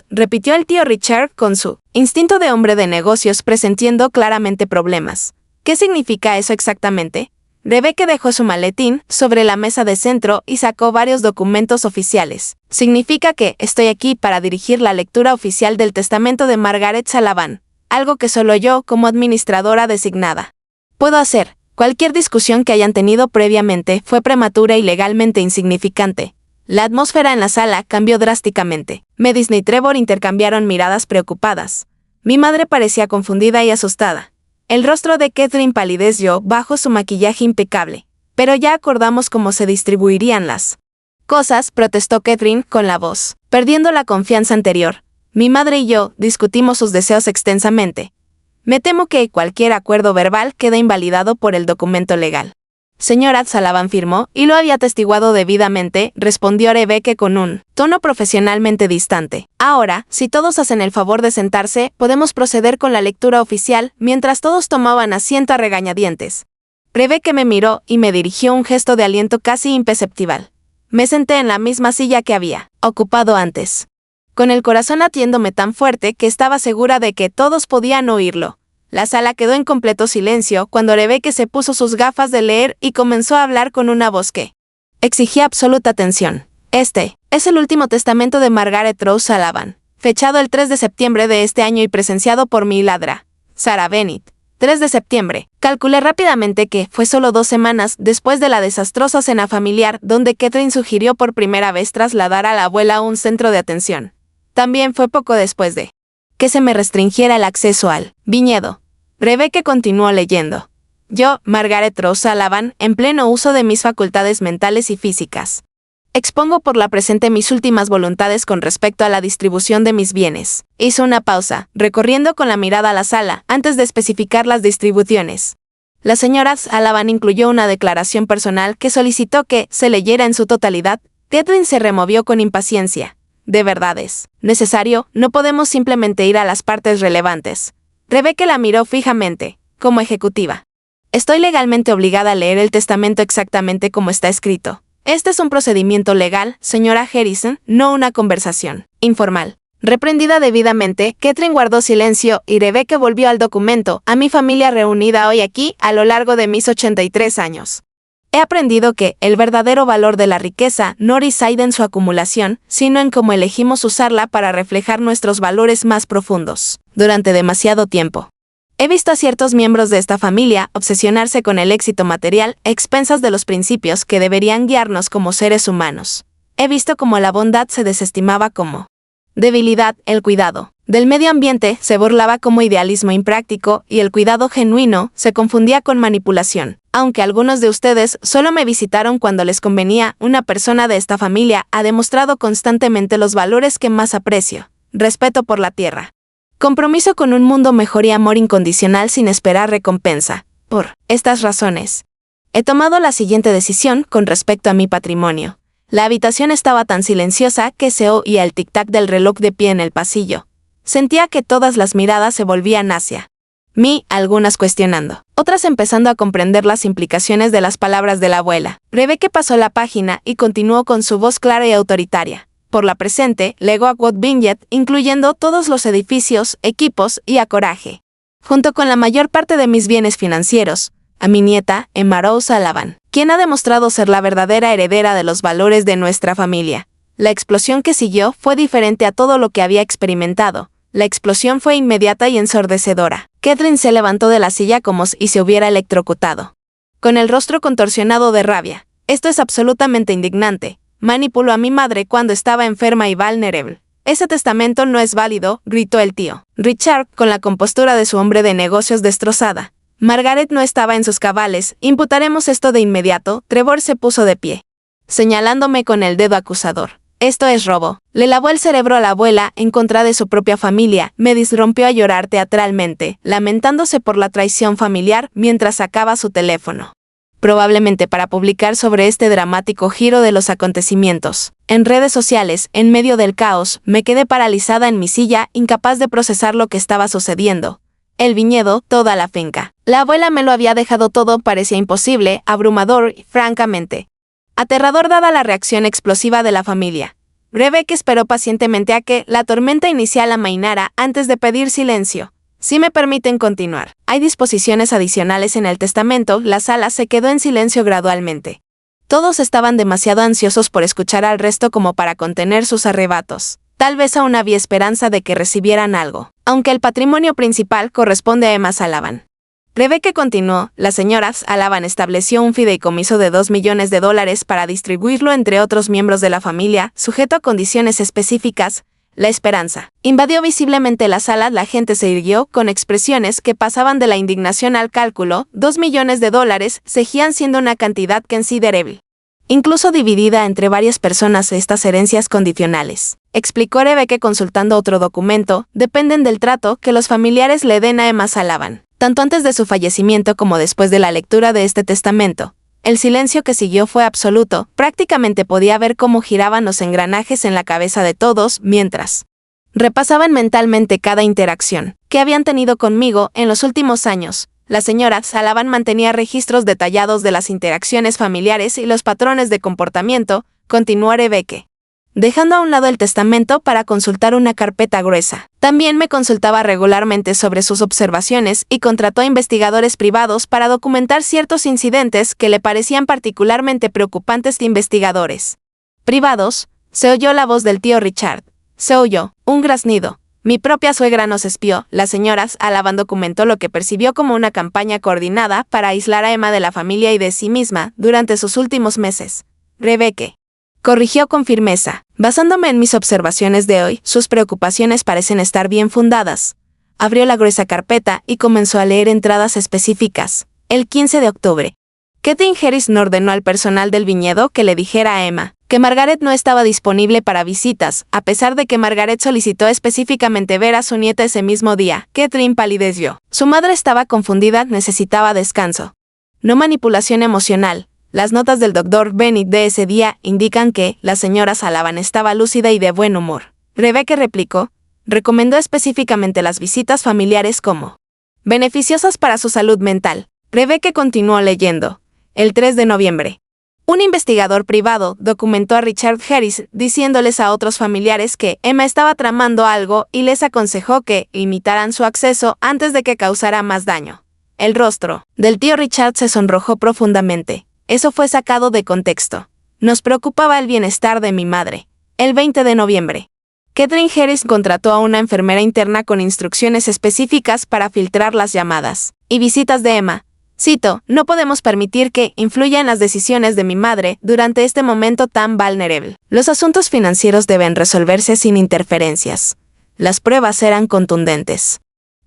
repitió el tío Richard con su instinto de hombre de negocios, presintiendo claramente problemas. ¿Qué significa eso exactamente? Rebecca dejó su maletín sobre la mesa de centro y sacó varios documentos oficiales. Significa que estoy aquí para dirigir la lectura oficial del testamento de Margaret Sullivan, algo que solo yo, como administradora designada, puedo hacer. Cualquier discusión que hayan tenido previamente fue prematura y legalmente insignificante. La atmósfera en la sala cambió drásticamente. Medicine y Trevor intercambiaron miradas preocupadas. Mi madre parecía confundida y asustada. El rostro de Catherine palideció bajo su maquillaje impecable. Pero ya acordamos cómo se distribuirían las cosas, protestó Catherine con la voz, perdiendo la confianza anterior. Mi madre y yo discutimos sus deseos extensamente. Me temo que cualquier acuerdo verbal queda invalidado por el documento legal. Señora Sullivan firmó, y lo había atestiguado debidamente, respondió Rebecca con un tono profesionalmente distante. Ahora, si todos hacen el favor de sentarse, podemos proceder con la lectura oficial, mientras todos tomaban asiento a regañadientes. Rebecca me miró y me dirigió un gesto de aliento casi imperceptible. Me senté en la misma silla que había ocupado antes, con el corazón latiéndome tan fuerte que estaba segura de que todos podían oírlo. La sala quedó en completo silencio cuando Rebecca se puso sus gafas de leer y comenzó a hablar con una voz que exigía absoluta atención. Este es el último testamento de Margaret Rose Sullivan, fechado el 3 de septiembre de este año y presenciado por mi ladra, Sarah Bennett. 3 de septiembre. Calculé rápidamente que fue solo 2 semanas después de la desastrosa cena familiar donde Catherine sugirió por primera vez trasladar a la abuela a un centro de atención. También fue poco después de que se me restringiera el acceso al viñedo. Rebecca continuó leyendo. Yo, Margaret Rose Sullivan, en pleno uso de mis facultades mentales y físicas, expongo por la presente mis últimas voluntades con respecto a la distribución de mis bienes. Hizo una pausa, recorriendo con la mirada la sala, antes de especificar las distribuciones. La señora Sullivan incluyó una declaración personal que solicitó que se leyera en su totalidad. Catherine se removió con impaciencia. De verdad es necesario, no podemos simplemente ir a las partes relevantes. Rebecca la miró fijamente, como ejecutiva. Estoy legalmente obligada a leer el testamento exactamente como está escrito. Este es un procedimiento legal, señora Harrison, no una conversación informal. Reprendida debidamente, Catherine guardó silencio y Rebecca volvió al documento. A mi familia reunida hoy aquí a lo largo de mis 83 años. He aprendido que el verdadero valor de la riqueza no reside en su acumulación, sino en cómo elegimos usarla para reflejar nuestros valores más profundos. Durante demasiado tiempo He visto a ciertos miembros de esta familia obsesionarse con el éxito material a expensas de los principios que deberían guiarnos como seres humanos. He visto cómo la bondad se desestimaba como debilidad, el cuidado del medio ambiente se burlaba como idealismo impráctico y el cuidado genuino se confundía con manipulación. Aunque algunos de ustedes solo me visitaron cuando les convenía, una persona de esta familia ha demostrado constantemente los valores que más aprecio: respeto por la tierra, compromiso con un mundo mejor y amor incondicional sin esperar recompensa. Por estas razones, he tomado la siguiente decisión con respecto a mi patrimonio. La habitación estaba tan silenciosa que se oía el tic-tac del reloj de pie en el pasillo. Sentía que todas las miradas se volvían hacia mí, algunas cuestionando, otras empezando a comprender las implicaciones de las palabras de la abuela. Rebecca pasó la página y continuó con su voz clara y autoritaria. Por la presente, legó a Quad Vignette, incluyendo todos los edificios, equipos y a Coraje, junto con la mayor parte de mis bienes financieros, a mi nieta, Emma Rose Sullivan, quien ha demostrado ser la verdadera heredera de los valores de nuestra familia. La explosión que siguió fue diferente a todo lo que había experimentado. La explosión fue inmediata y ensordecedora. Catherine se levantó de la silla como si se hubiera electrocutado, con el rostro contorsionado de rabia. Esto es absolutamente indignante. Manipuló a mi madre cuando estaba enferma y vulnerable. Ese testamento no es válido, gritó el tío Richard con la compostura de su hombre de negocios destrozada. Margaret no estaba en sus cabales. Imputaremos esto de inmediato. Trevor se puso de pie, señalándome con el dedo acusador. Esto es robo. Le lavó el cerebro a la abuela en contra de su propia familia. Me disrumpió a llorar teatralmente, lamentándose por la traición familiar mientras sacaba su teléfono, probablemente para publicar sobre este dramático giro de los acontecimientos. En redes sociales, en medio del caos, me quedé paralizada en mi silla, incapaz de procesar lo que estaba sucediendo. El viñedo, toda la finca. La abuela me lo había dejado todo, parecía imposible, abrumador y, francamente, aterrador dada la reacción explosiva de la familia. Rebecca esperó pacientemente a que la tormenta inicial amainara antes de pedir silencio. Si me permiten continuar. Hay disposiciones adicionales en el testamento. La sala se quedó en silencio gradualmente. Todos estaban demasiado ansiosos por escuchar al resto como para contener sus arrebatos. Tal vez aún había esperanza de que recibieran algo, aunque el patrimonio principal corresponde a Emma Sullivan. Rebecca continuó. La señora Sullivan estableció un fideicomiso de $2 millones para distribuirlo entre otros miembros de la familia, sujeto a condiciones específicas. La esperanza invadió visiblemente la sala. La gente se irguió con expresiones que pasaban de la indignación al cálculo. $2 millones seguían siendo una cantidad considerable, incluso dividida entre varias personas. Estas herencias condicionales, explicó Rebecca consultando otro documento, dependen del trato que los familiares le den a Emma Sullivan, tanto antes de su fallecimiento como después de la lectura de este testamento. El silencio que siguió fue absoluto. Prácticamente podía ver cómo giraban los engranajes en la cabeza de todos mientras repasaban mentalmente cada interacción que habían tenido conmigo en los últimos años. La señora Sullivan mantenía registros detallados de las interacciones familiares y los patrones de comportamiento, continuó Rebecca, dejando a un lado el testamento para consultar una carpeta gruesa. También me consultaba regularmente sobre sus observaciones y contrató a investigadores privados para documentar ciertos incidentes que le parecían particularmente preocupantes. De investigadores privados, se oyó la voz del tío Richard. Se oyó un graznido. Mi propia suegra nos espió. La señora Sullivan documentó lo que percibió como una campaña coordinada para aislar a Emma de la familia y de sí misma durante sus últimos meses. Rebecca corrigió con firmeza. Basándome en mis observaciones de hoy, sus preocupaciones parecen estar bien fundadas. Abrió la gruesa carpeta y comenzó a leer entradas específicas. El 15 de octubre. Catherine Harrison ordenó al personal del viñedo que le dijera a Emma que Margaret no estaba disponible para visitas, a pesar de que Margaret solicitó específicamente ver a su nieta ese mismo día. Catherine palideció. Su madre estaba confundida, necesitaba descanso, no manipulación emocional. Las notas del Dr. Bennett de ese día indican que la señora Sullivan estaba lúcida y de buen humor. Rebecca replicó. Recomendó específicamente las visitas familiares como beneficiosas para su salud mental. Rebecca continuó leyendo. El 3 de noviembre. Un investigador privado documentó a Richard Harris diciéndoles a otros familiares que Emma estaba tramando algo y les aconsejó que limitaran su acceso antes de que causara más daño. El rostro del tío Richard se sonrojó profundamente. Eso fue sacado de contexto. Nos preocupaba el bienestar de mi madre. El 20 de noviembre. Catherine Harris contrató a una enfermera interna con instrucciones específicas para filtrar las llamadas y visitas de Emma. Cito, no podemos permitir que influya en las decisiones de mi madre durante este momento tan vulnerable. Los asuntos financieros deben resolverse sin interferencias. Las pruebas eran contundentes.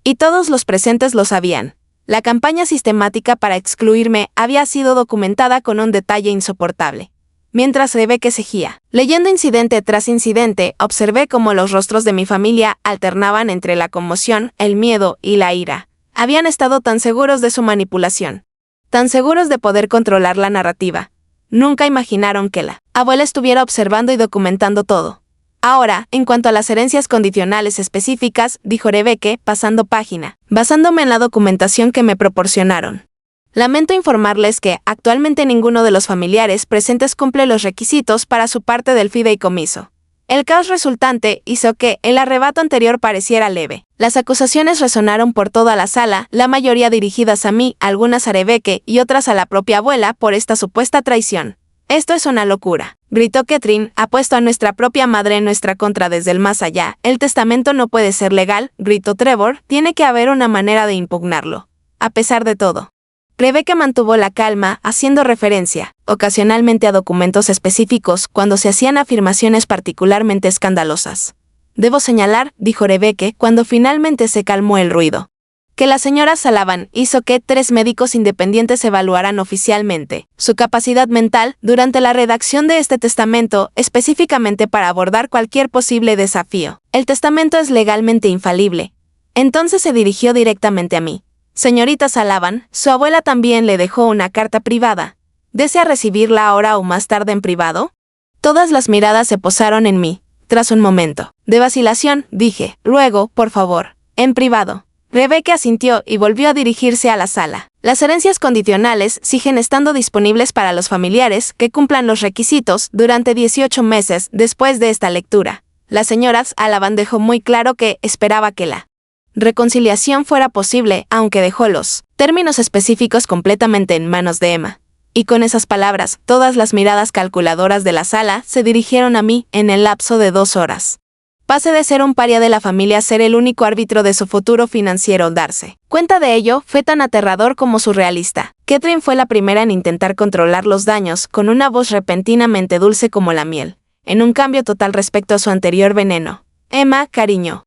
Y todos los presentes lo sabían. La campaña sistemática para excluirme había sido documentada con un detalle insoportable. Mientras Rebecca seguía leyendo incidente tras incidente, observé cómo los rostros de mi familia alternaban entre la conmoción, el miedo y la ira. Habían estado tan seguros de su manipulación, tan seguros de poder controlar la narrativa. Nunca imaginaron que la abuela estuviera observando y documentando todo. Ahora, en cuanto a las herencias condicionales específicas, dijo Rebecca, pasando página, basándome en la documentación que me proporcionaron. Lamento informarles que, actualmente ninguno de los familiares presentes cumple los requisitos para su parte del fideicomiso. El caos resultante hizo que el arrebato anterior pareciera leve. Las acusaciones resonaron por toda la sala, la mayoría dirigidas a mí, algunas a Rebecca y otras a la propia abuela por esta supuesta traición. Esto es una locura, gritó Catherine, ha puesto a nuestra propia madre en nuestra contra desde el más allá. El testamento no puede ser legal, gritó Trevor, tiene que haber una manera de impugnarlo. A pesar de todo, Rebecca mantuvo la calma, haciendo referencia, ocasionalmente a documentos específicos cuando se hacían afirmaciones particularmente escandalosas. Debo señalar, dijo Rebecca cuando finalmente se calmó el ruido, que la señora Sullivan hizo que 3 médicos independientes evaluaran oficialmente su capacidad mental durante la redacción de este testamento, específicamente para abordar cualquier posible desafío. El testamento es legalmente infalible. Entonces se dirigió directamente a mí. Señorita Sullivan, su abuela también le dejó una carta privada. ¿Desea recibirla ahora o más tarde en privado? Todas las miradas se posaron en mí. Tras un momento de vacilación, dije, luego, por favor, en privado. Rebecca asintió y volvió a dirigirse a la sala. Las herencias condicionales siguen estando disponibles para los familiares que cumplan los requisitos durante 18 meses después de esta lectura. La señora Sullivan dejó muy claro que esperaba que la reconciliación fuera posible, aunque dejó los términos específicos completamente en manos de Emma. Y con esas palabras, todas las miradas calculadoras de la sala se dirigieron a mí en el lapso de 2 horas. Pasé de ser un paria de la familia a ser el único árbitro de su futuro financiero. Darse cuenta de ello fue tan aterrador como surrealista. Catherine fue la primera en intentar controlar los daños con una voz repentinamente dulce como la miel, en un cambio total respecto a su anterior veneno. Emma, cariño.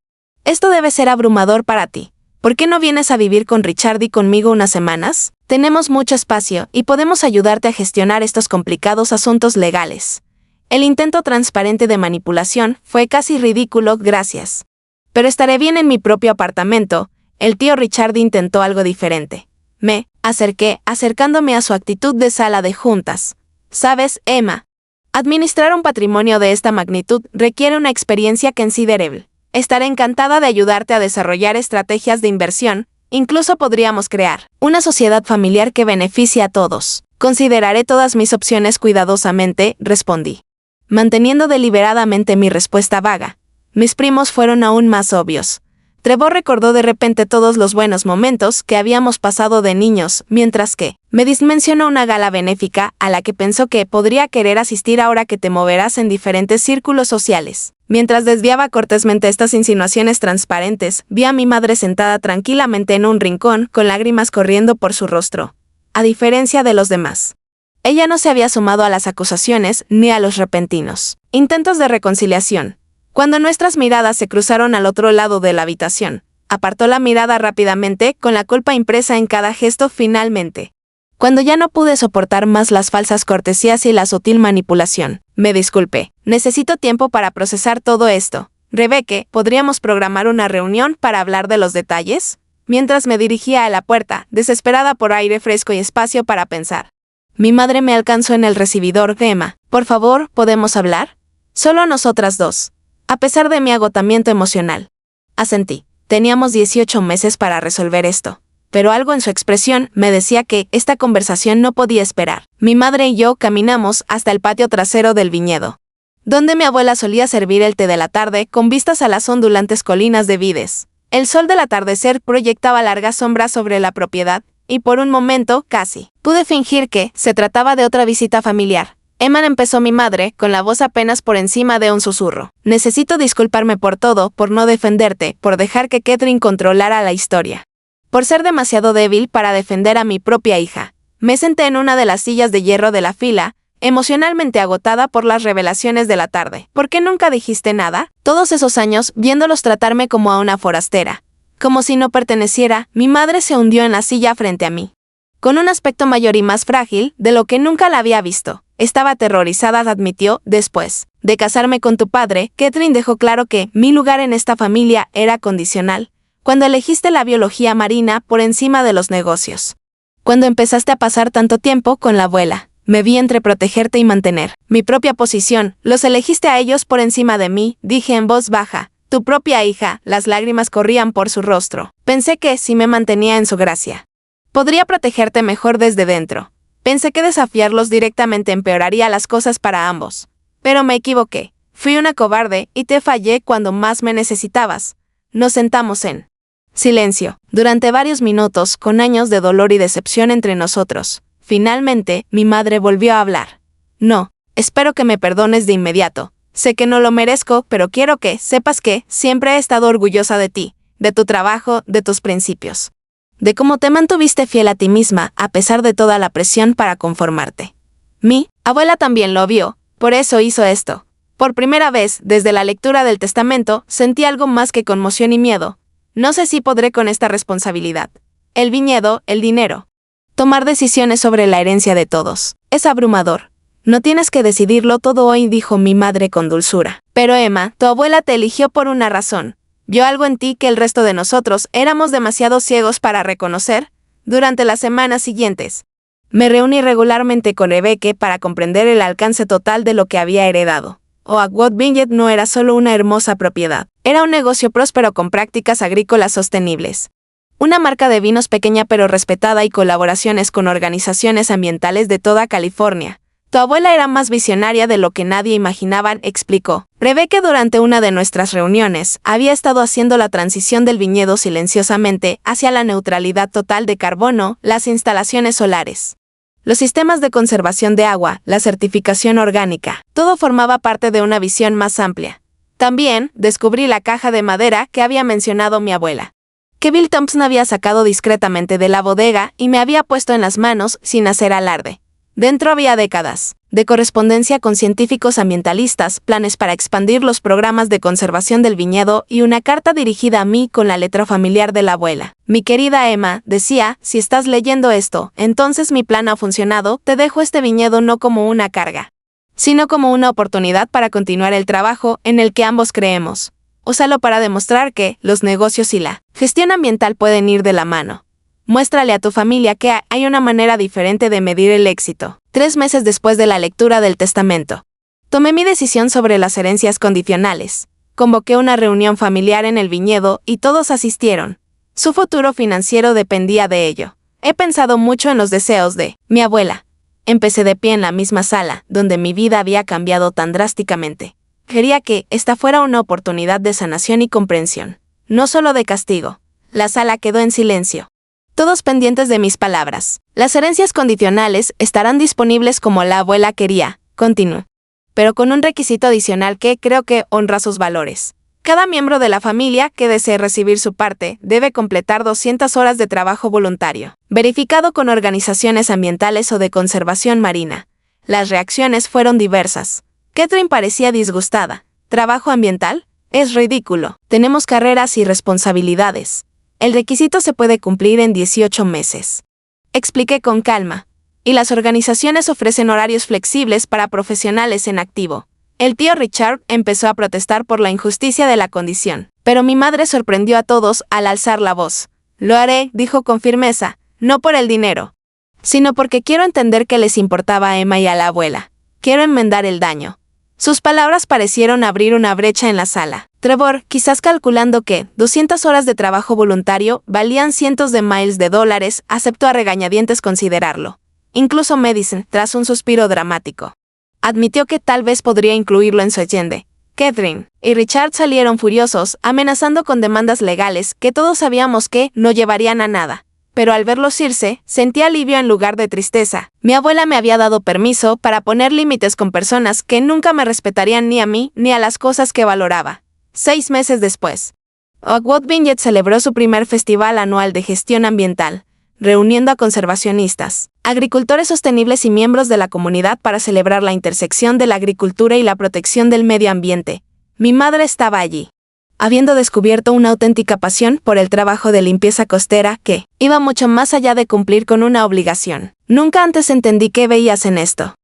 Esto debe ser abrumador para ti. ¿Por qué no vienes a vivir con Richard y conmigo unas semanas? Tenemos mucho espacio y podemos ayudarte a gestionar estos complicados asuntos legales. El intento transparente de manipulación fue casi ridículo, gracias. Pero estaré bien en mi propio apartamento. El tío Richard intentó algo diferente. Me acerqué, acercándome a su actitud de sala de juntas. ¿Sabes, Emma? Administrar un patrimonio de esta magnitud requiere una experiencia considerable. Estaré encantada de ayudarte a desarrollar estrategias de inversión. Incluso podríamos crear una sociedad familiar que beneficie a todos. Consideraré todas mis opciones cuidadosamente, respondí, manteniendo deliberadamente mi respuesta vaga. Mis primos fueron aún más obvios. Trevor recordó de repente todos los buenos momentos que habíamos pasado de niños, mientras que me mencionó una gala benéfica a la que pensó que podría querer asistir ahora que te moverás en diferentes círculos sociales. Mientras desviaba cortésmente estas insinuaciones transparentes, vi a mi madre sentada tranquilamente en un rincón, con lágrimas corriendo por su rostro. A diferencia de los demás, ella no se había sumado a las acusaciones ni a los repentinos intentos de reconciliación. Cuando nuestras miradas se cruzaron al otro lado de la habitación, apartó la mirada rápidamente, con la culpa impresa en cada gesto. Finalmente, cuando ya no pude soportar más las falsas cortesías y la sutil manipulación, me disculpé. Necesito tiempo para procesar todo esto. Rebecca, ¿podríamos programar una reunión para hablar de los detalles? Mientras me dirigía a la puerta, desesperada por aire fresco y espacio para pensar. Mi madre me alcanzó en el recibidor. Emma, por favor, ¿podemos hablar? Solo nosotras dos. A pesar de mi agotamiento emocional, asentí. Teníamos 18 meses para resolver esto, pero algo en su expresión me decía que esta conversación no podía esperar. Mi madre y yo caminamos hasta el patio trasero del viñedo, donde mi abuela solía servir el té de la tarde con vistas a las ondulantes colinas de vides. El sol del atardecer proyectaba largas sombras sobre la propiedad, y por un momento, casi, pude fingir que se trataba de otra visita familiar. Emma, empezó mi madre, con la voz apenas por encima de un susurro. Necesito disculparme por todo, por no defenderte, por dejar que Catherine controlara la historia. Por ser demasiado débil para defender a mi propia hija. Me senté en una de las sillas de hierro de la fila, emocionalmente agotada por las revelaciones de la tarde. ¿Por qué nunca dijiste nada? Todos esos años, viéndolos tratarme como a una forastera. Como si no perteneciera, mi madre se hundió en la silla frente a mí. Con un aspecto mayor y más frágil de lo que nunca la había visto. Estaba aterrorizada, admitió, después de casarme con tu padre, Catherine dejó claro que mi lugar en esta familia era condicional. Cuando elegiste la biología marina por encima de los negocios. Cuando empezaste a pasar tanto tiempo con la abuela. Me vi entre protegerte y mantener mi propia posición. Los elegiste a ellos por encima de mí, dije en voz baja. Tu propia hija, las lágrimas corrían por su rostro. Pensé que, si me mantenía en su gracia, podría protegerte mejor desde dentro. Pensé que desafiarlos directamente empeoraría las cosas para ambos. Pero me equivoqué. Fui una cobarde y te fallé cuando más me necesitabas. Nos sentamos en silencio, durante varios minutos, con años de dolor y decepción entre nosotros. Finalmente, mi madre volvió a hablar. No, espero que me perdones de inmediato. Sé que no lo merezco, pero quiero que sepas que siempre he estado orgullosa de ti, de tu trabajo, de tus principios. De cómo te mantuviste fiel a ti misma, a pesar de toda la presión para conformarte. Mi abuela también lo vio, por eso hizo esto. Por primera vez, desde la lectura del testamento, sentí algo más que conmoción y miedo. No sé si podré con esta responsabilidad. El viñedo, el dinero. Tomar decisiones sobre la herencia de todos. Es abrumador. No tienes que decidirlo todo hoy, dijo mi madre con dulzura. Pero Emma, tu abuela te eligió por una razón. Vio algo en ti que el resto de nosotros éramos demasiado ciegos para reconocer. Durante las semanas siguientes, me reuní regularmente con Rebecca para comprender el alcance total de lo que había heredado. Oakwood Vineyard no era solo una hermosa propiedad, era un negocio próspero con prácticas agrícolas sostenibles. Una marca de vinos pequeña pero respetada y colaboraciones con organizaciones ambientales de toda California. Tu abuela era más visionaria de lo que nadie imaginaba, explicó. Rebecca, durante una de nuestras reuniones, había estado haciendo la transición del viñedo silenciosamente hacia la neutralidad total de carbono, las instalaciones solares, los sistemas de conservación de agua, la certificación orgánica. Todo formaba parte de una visión más amplia. También descubrí la caja de madera que había mencionado mi abuela, que Bill Thompson había sacado discretamente de la bodega y me había puesto en las manos sin hacer alarde. Dentro había décadas de correspondencia con científicos ambientalistas, planes para expandir los programas de conservación del viñedo y una carta dirigida a mí con la letra familiar de la abuela. Mi querida Emma, decía, si estás leyendo esto, entonces mi plan ha funcionado, te dejo este viñedo no como una carga, sino como una oportunidad para continuar el trabajo en el que ambos creemos. Úsalo para demostrar que los negocios y la gestión ambiental pueden ir de la mano. Muéstrale a tu familia que hay una manera diferente de medir el éxito. 3 meses después de la lectura del testamento, tomé mi decisión sobre las herencias condicionales. Convoqué una reunión familiar en el viñedo y todos asistieron. Su futuro financiero dependía de ello. He pensado mucho en los deseos de mi abuela. Empecé de pie en la misma sala, donde mi vida había cambiado tan drásticamente. Quería que esta fuera una oportunidad de sanación y comprensión, no solo de castigo. La sala quedó en silencio. Todos pendientes de mis palabras. Las herencias condicionales estarán disponibles como la abuela quería, continuó. Pero con un requisito adicional que creo que honra sus valores. Cada miembro de la familia que desee recibir su parte debe completar 200 horas de trabajo voluntario, verificado con organizaciones ambientales o de conservación marina. Las reacciones fueron diversas. Catherine parecía disgustada. ¿Trabajo ambiental? Es ridículo. Tenemos carreras y responsabilidades. El requisito se puede cumplir en 18 meses. Expliqué con calma. Y las organizaciones ofrecen horarios flexibles para profesionales en activo. El tío Richard empezó a protestar por la injusticia de la condición. Pero mi madre sorprendió a todos al alzar la voz. Lo haré, dijo con firmeza, no por el dinero, sino porque quiero entender que les importaba a Emma y a la abuela. Quiero enmendar el daño. Sus palabras parecieron abrir una brecha en la sala. Trevor, quizás calculando que 200 horas de trabajo voluntario valían cientos de miles de dólares, aceptó a regañadientes considerarlo. Incluso Madison, tras un suspiro dramático, admitió que tal vez podría incluirlo en su agenda. Catherine y Richard salieron furiosos, amenazando con demandas legales que todos sabíamos que no llevarían a nada. pero al verlos irse, sentí alivio en lugar de tristeza. Mi abuela me había dado permiso para poner límites con personas que nunca me respetarían ni a mí ni a las cosas que valoraba. 6 meses después, Oakwood Vineyard celebró su primer festival anual de gestión ambiental, reuniendo a conservacionistas, agricultores sostenibles y miembros de la comunidad para celebrar la intersección de la agricultura y la protección del medio ambiente. Mi madre estaba allí, habiendo descubierto una auténtica pasión por el trabajo de limpieza costera que iba mucho más allá de cumplir con una obligación. Nunca antes entendí qué veías en esto,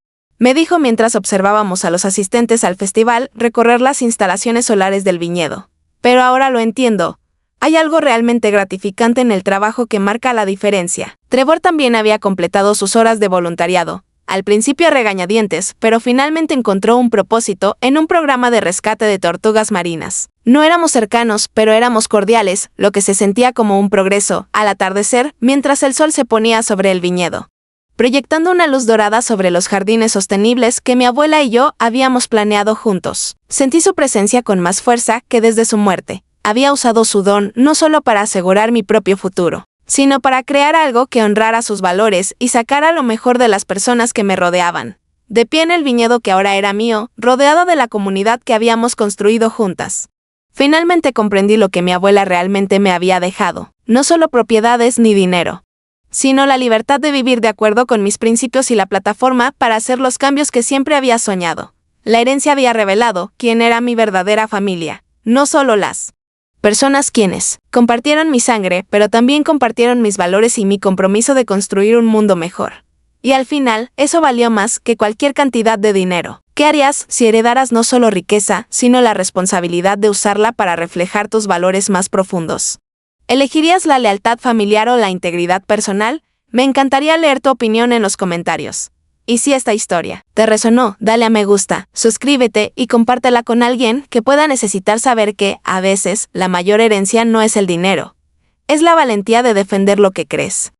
me dijo mientras observábamos a los asistentes al festival recorrer las instalaciones solares del viñedo. Pero ahora lo entiendo. Hay algo realmente gratificante en el trabajo que marca la diferencia. Trevor también había completado sus horas de voluntariado, al principio a regañadientes, pero finalmente encontró un propósito en un programa de rescate de tortugas marinas. No éramos cercanos, pero éramos cordiales, lo que se sentía como un progreso, al atardecer, mientras el sol se ponía sobre el viñedo, proyectando una luz dorada sobre los jardines sostenibles que mi abuela y yo habíamos planeado juntos. Sentí su presencia con más fuerza que desde su muerte. Había usado su don no solo para asegurar mi propio futuro, sino para crear algo que honrara sus valores y sacara lo mejor de las personas que me rodeaban. De pie en el viñedo que ahora era mío, rodeado de la comunidad que habíamos construido juntas, finalmente comprendí lo que mi abuela realmente me había dejado. No solo propiedades ni dinero, sino la libertad de vivir de acuerdo con mis principios y la plataforma para hacer los cambios que siempre había soñado. La herencia había revelado quién era mi verdadera familia, no solo las personas quienes compartieron mi sangre, pero también compartieron mis valores y mi compromiso de construir un mundo mejor. Y al final, eso valió más que cualquier cantidad de dinero. ¿Qué harías si heredaras no solo riqueza, sino la responsabilidad de usarla para reflejar tus valores más profundos? ¿Elegirías la lealtad familiar o la integridad personal? Me encantaría leer tu opinión en los comentarios. Y si esta historia te resonó, dale a me gusta, suscríbete y compártela con alguien que pueda necesitar saber que, a veces, la mayor herencia no es el dinero, es la valentía de defender lo que crees.